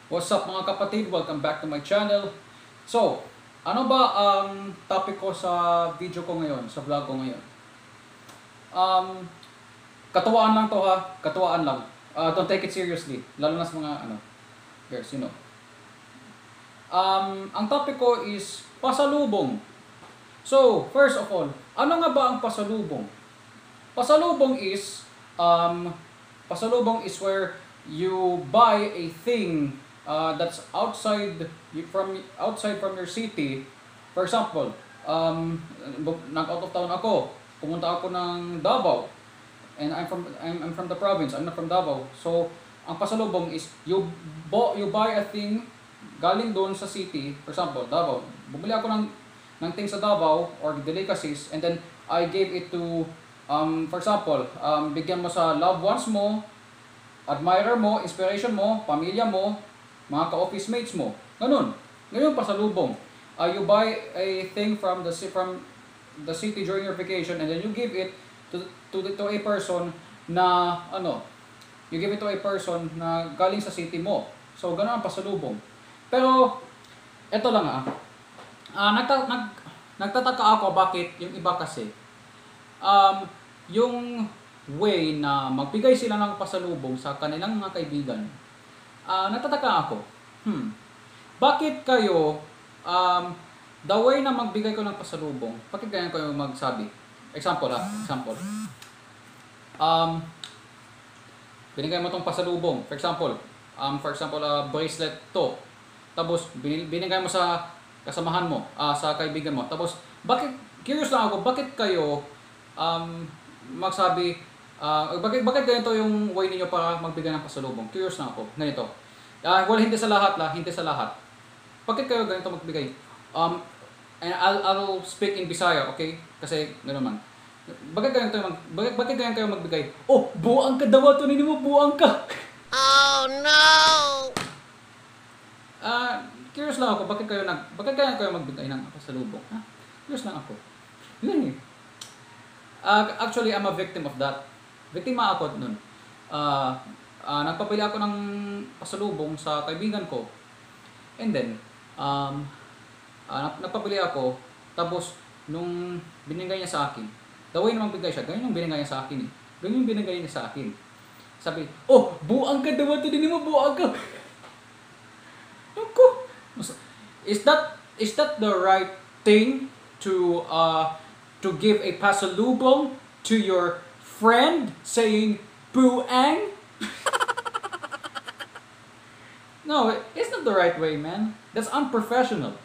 What's up mga kapatid? Welcome back to my channel. So, ano ba ang topic ko sa video ko ngayon, sa vlog ko ngayon? Katuwaan lang to ha, katuwaan lang. Don't take it seriously, lalo na sa mga girls, you know. Ang topic ko is pasalubong. So, first of all, ano nga ba ang pasalubong? Pasalubong is where you buy a thing that's outside from your city. For example, nag-out of town ako. Pumunta ako ng Davao. And I'm from the province. I'm not from Davao. So, ang pasalubong is you buy a thing galing doon sa city. For example, Davao. Bumili ako ng things sa Davao or delicacies, and then I gave it to for example, bigyan mo sa loved ones mo, admirer mo, inspiration mo, pamilya mo, mga ka-office mates mo. Ganun. Ganun pasalubong. You buy a thing from the city during your vacation, and then you give it to a person na you give it to a person na galing sa city mo. So ganun ang pasalubong. Pero eto lang nagtataka ako bakit yung iba kasi yung way na magbigay sila ng pasalubong sa kanilang mga kaibigan, natataka ako. Bakit kayo, the way na magbigay ko ng pasalubong, bakit ganyan kayo magsabi? Example. Binigay mo tong pasalubong. For example, bracelet to. Tapos, binigay mo sa kasamahan mo, sa kaibigan mo. Tapos, curious lang ako, bakit kayo, magsabi, bakit ganito yung way niyo para magbigay ng pasalubong? Curious na ako. Ganito. Well, hindi sa lahat. Bakit kayo ganito magbigay? And I'll speak in Bisaya, okay? Kasi gano'n man. Bakit ganyan kayo magbigay? Oh, buang ka daw ito, hindi mo buang ka. Oh no. Curious lang ako, bakit ganyan kayo magbigay ng pasalubong? Curious lang ako. Yun eh. Actually, I'm a victim of that. Biktima ako nun. Nagpapili ako ng pasalubong sa kaibigan ko. And then, nagpapili ako. Tapos, nung binigay niya sa akin, the way na magbigay siya, ganyan yung binigay niya sa akin eh. Ganyan yung binigay niya sa akin. Sabi, oh, buang ka daw ito, hindi mo buang ka. Ako. Is that the right thing to give a pasalubong to your friend saying buang? No, it's not the right way, man. That's unprofessional.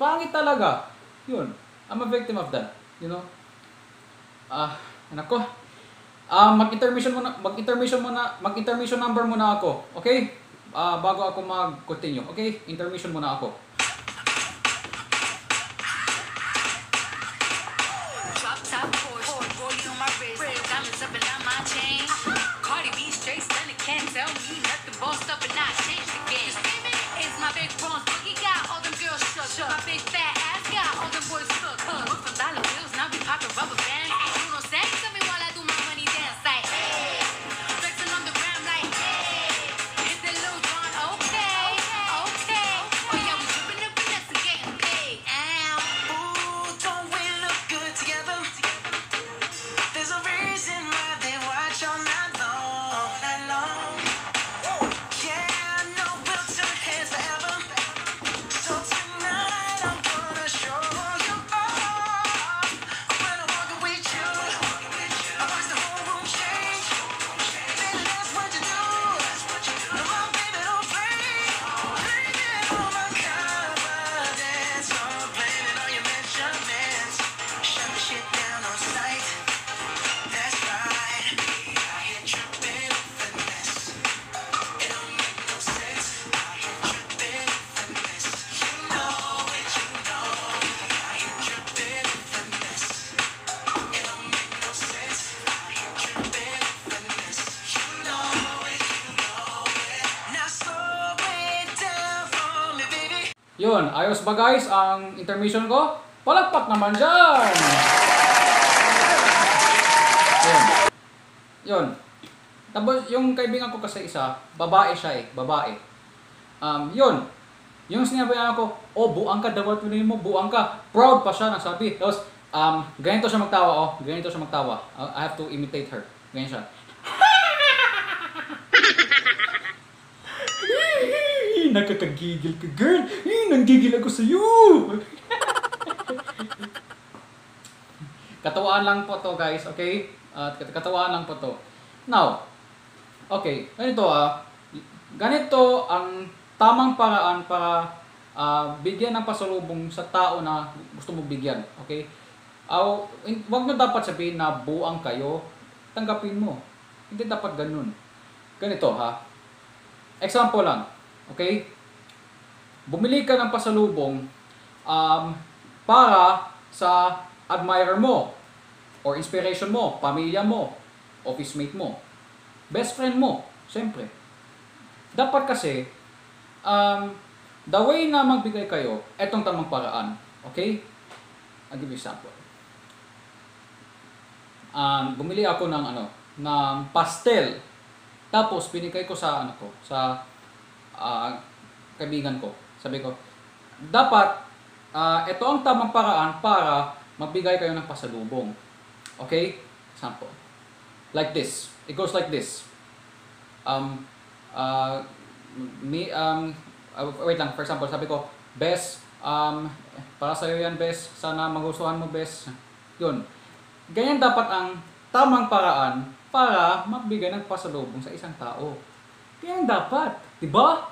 Pangit talaga. Yun. I'm a victim of that, you know. Nako. Mag-intermission number muna ako, okay? Bago ako mag-continue, okay? Intermission muna ako. My big fat ass got all them boys shook. Look for dollar bills, now we poppin' rubber bands. Ain't do no sex, tell me while I do my money dance like, hey. Flexin' on the gram like, hey. Hit the Lil Jon, okay. Oh yeah, we drippin' up and that's getting paid. Ooh, don't we look good together? There's a reason why they watch all night long. Yeah, I know we'll turn heads forever. So tonight I'm gonna show you all. When I'm walking with you, I watch the whole room change. Baby, that's what you do. Come on, baby, don't play. Bring it on my confidence. I'm blaming all your measurements. Shut the shit down on sight. That's right. I hit tripping with finesse. It don't make no sense. I hit tripping with finesse. You know it, I hit tripping with finesse. It don't make no sense. I hit tripping with finesse. You know it. Now slow it down for me, baby. Yun, ayos ba guys ang intermission ko? Palakpak naman dyan! Yun. Tapos yung kaibigan ko kasi isa, babae siya babae. Yun. Yung sinabi ko, oh, buang ka, dapat tuloy mo, buang ka. Proud pa siya, nagsabi. Tapos, ganito siya magtawa, oh. Ganito siya magtawa. I have to imitate her. Ganyan siya. Nakakagigil ka, girl. Nanggigil ako sa'yo. Katawaan lang po to, guys, okay? Katawaan lang po to. Now, okay, ganito ang tamang paraan para bigyan ng pasalubong sa tao na gusto mo bigyan, okay? Wag nyo dapat sabihin na buang kayo, tanggapin mo. Hindi dapat ganun. Ganito example lang, okay? Bumili ka ng pasalubong para sa admirer mo, or inspiration mo, pamilya mo, office mate mo, best friend mo, siyempre. Dapat kasi, the way na magbigay kayo, etong tamang paraan. Okay? I'll give you example. Bumili ako ng pastel. Tapos, binigay ko sa, kaibigan ko. Sabi ko, dapat, ito ang tamang paraan para magbigay kayo ng pasalubong. Okay? Example. Like this. It goes like this. Wait lang, for example, sabi ko, Bes, para sa'yo yan, Bes. Sana magustuhan mo, Bes. Yun. Ganyan dapat ang tamang paraan para magbigay ng pasalubong sa isang tao. Ganyan dapat. Diba?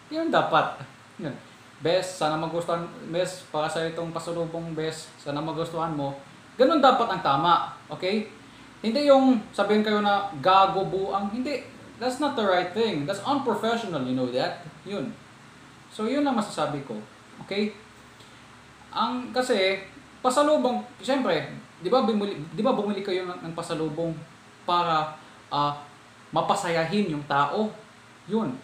Ganyan dapat. Yun. Bes, sana magustuhan, Bes, para sa'yo itong pasalubong, Bes. Sana magustuhan mo. Ganun dapat ang tama. Okay? Hindi yung sabihin kayo na gago, buang. Hindi. That's not the right thing. That's unprofessional, you know that? Yun. So, yun ang masasabi ko. Okay? Kasi, pasalubong, siyempre, di ba bumili kayo ng pasalubong para mapasayahin yung tao? Yun.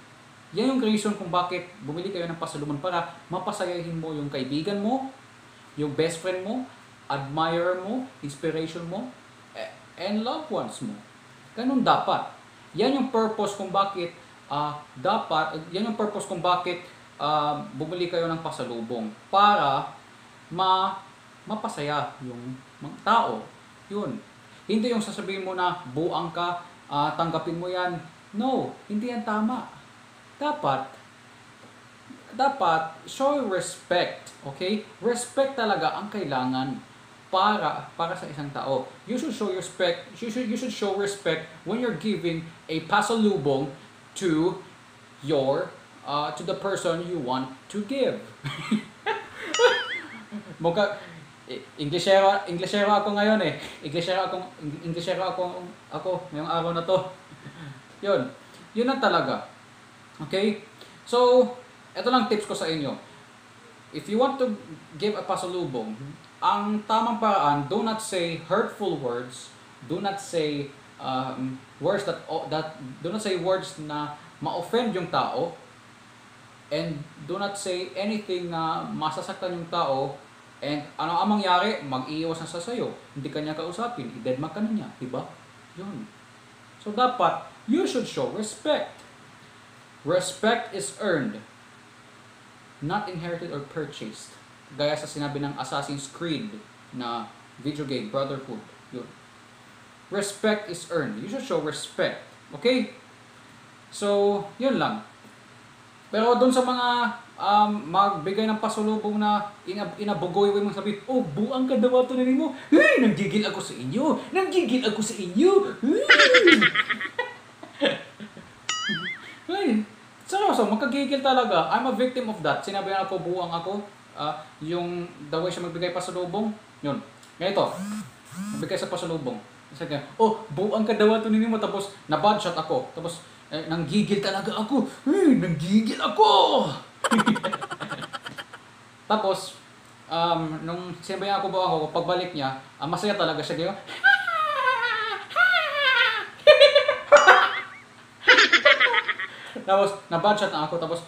Yan yung reason kung bakit bumili kayo ng pasalubong para mapasayahin mo yung kaibigan mo, yung best friend mo, admirer mo, inspiration mo, and loved ones mo. Ganun dapat. Yan yung purpose kung bakit bumili kayo ng pasalubong para mapasaya yung mga tao. Yun. Hindi yung sasabihin mo na buang ka, tanggapin mo yan. No, hindi yan tama. Dapat show respect, okay? Respect talaga ang kailangan para sa isang tao. You should show respect. You should show respect when you're giving a pasalubong to the person you want to give. Englishero ako ngayon eh. Englishero ako ngayong araw na to. Yun na talaga. Okay? So, ito lang tips ko sa inyo. If you want to give a pasalubong, ang tamang paraan, do not say hurtful words, do not say words do not say words na ma-offend yung tao, and do not say anything na masasaktan yung tao, and ano ang mangyari, mag-iiwas na sa sayo, hindi kanya kausapin, i-deadmark ka na niya, diba? Yun. So dapat, you should show respect. Respect is earned, not inherited or purchased. Gaya sa sinabi ng Assassin's Creed na video game, Brotherhood. Yun. Respect is earned. You should show respect. Okay? So, yun lang. Pero doon sa mga magbigay ng pasulubong na inabugoy mo sabi, oh, buang ka daw ito nila mo. Hey, nanggigil ako sa inyo. Nanggigil ako sa inyo. Hey, seryoso, magkagigil talaga. I'm a victim of that. Sinabi ako, buang ako. Yung the way siya magbigay pasalubong, yun. Ganito, magbigay sa pasalubong. Sabi niya, oh, buang ka daw ito nila mo. Tapos, na-bad-shot ako. Tapos, nanggigil talaga ako. Nanggigil ako! Tapos, nung sinabi niya ako buang ako, pagbalik niya, masaya talaga siya. Ganyan, tapos, na-bad-shot na ako. Tapos,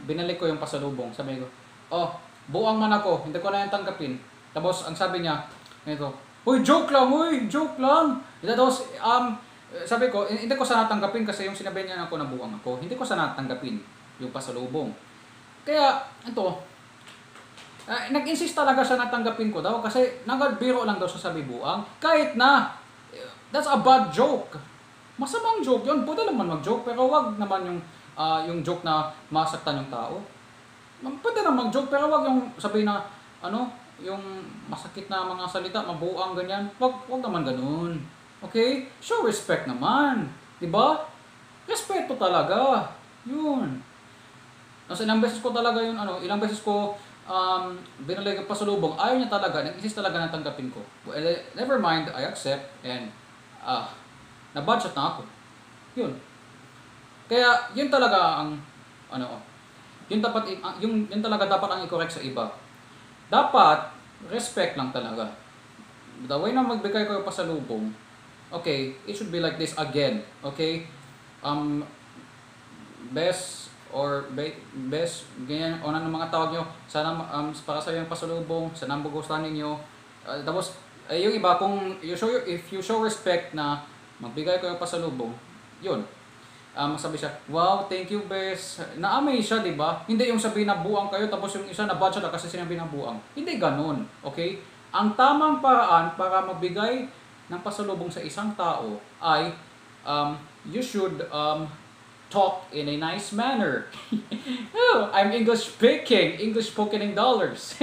binalik ko yung pasalubong. Sabi ko, oh, buang man ako. Hindi ko na yung tanggapin. Tapos, ang sabi niya, ganito, Uy, joke lang, uy, joke lang. Tapos, sabi ko, hindi ko sana tanggapin kasi yung sinabi niya ako na buwang ako, hindi ko sana tanggapin yung pasalubong. Kaya, ito, nag-insist talaga siya na tanggapin ko daw kasi nagbiro lang daw siya sa bibuang. Kahit na, that's a bad joke. Masamang joke yun. Pwede naman mag-joke, pero wag naman yung joke na masaktan yung tao. Pwede naman mag-joke, pero wag yung sabihin na, yung masakit na mga salita, mabuang ganyan. Wag naman ganun. Okay? Show respect naman. Diba? Respeto talaga. Yun. Kasi ilang beses ko talaga yun, ilang beses ko binalay yung pasalubong. Ayaw niya talaga, nag-insist talaga na tanggapin ko. Well, never mind, I accept. And, na-budget na ako. Yun. Kaya, yun talaga ang, yun talaga dapat ang i-correct sa iba. Dapat, respect lang talaga. The way na magbigay ko yung pasalubong, okay, it should be like this again. Okay? Best, ganyan, o ng mga tawag nyo, sana para sa yung pasalubong, sana ang bugustuhan ninyo. Tapos, yung iba, if you show respect na magbigay ko yung pasalubong, yun. Masabi siya, wow, thank you, bes. Naamay siya, di ba? Hindi yung sabihin na buang kayo, tapos yung isa na budget na kasi sinabi na buang. Hindi ganun, okay? Ang tamang paraan para magbigay ng pasalubong sa isang tao ay you should talk in a nice manner. Oh, I'm English speaking, English spoken in dollars.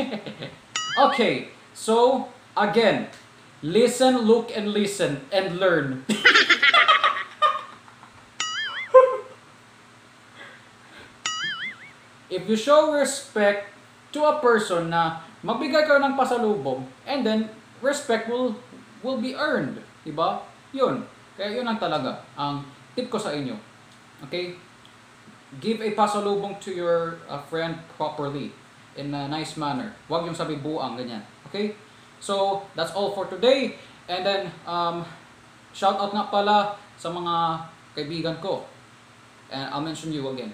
Okay, so again, listen, look, and listen, and learn. If you show respect to a person na magbigay kayo ng pasalubong, and then respect will be earned, diba? Yun. Kaya yun lang talaga ang tip ko sa inyo. Okay? Give a pasalubong to your friend properly in a nice manner. Huwag yung sabi buang ganyan. Okay? So, that's all for today. And then shout out nga pala sa mga kaibigan ko. And I'll mention you again.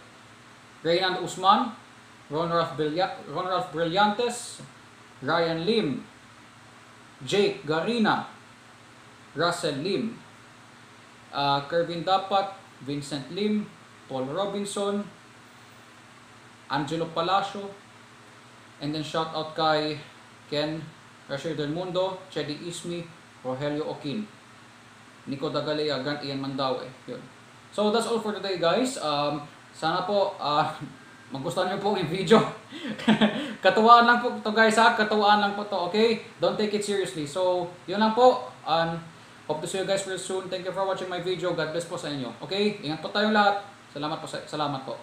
Reynald Usman, Ron Ralph Brillantes, Ryan Lim, Jake Garina, Russell Lim, Kervin Dapat, Vincent Lim, Paul Robinson, Angelo Palacio, and then shout out kay Ken Rashid Del Mundo, Chedi Ismi, Rogelio Okin, Nico Dagalea, Grant Ian Mandawe. Yun. So that's all for today, guys. Sana po magustuhan niyo po yung video. Katuwaan lang po to, guys, ha. Katuwaan lang po to, okay? Don't take it seriously. So, yun lang po. Hope to see you guys real soon. Thank you for watching my video. God bless po sa inyo. Okay? Ingat po tayong lahat. Salamat po.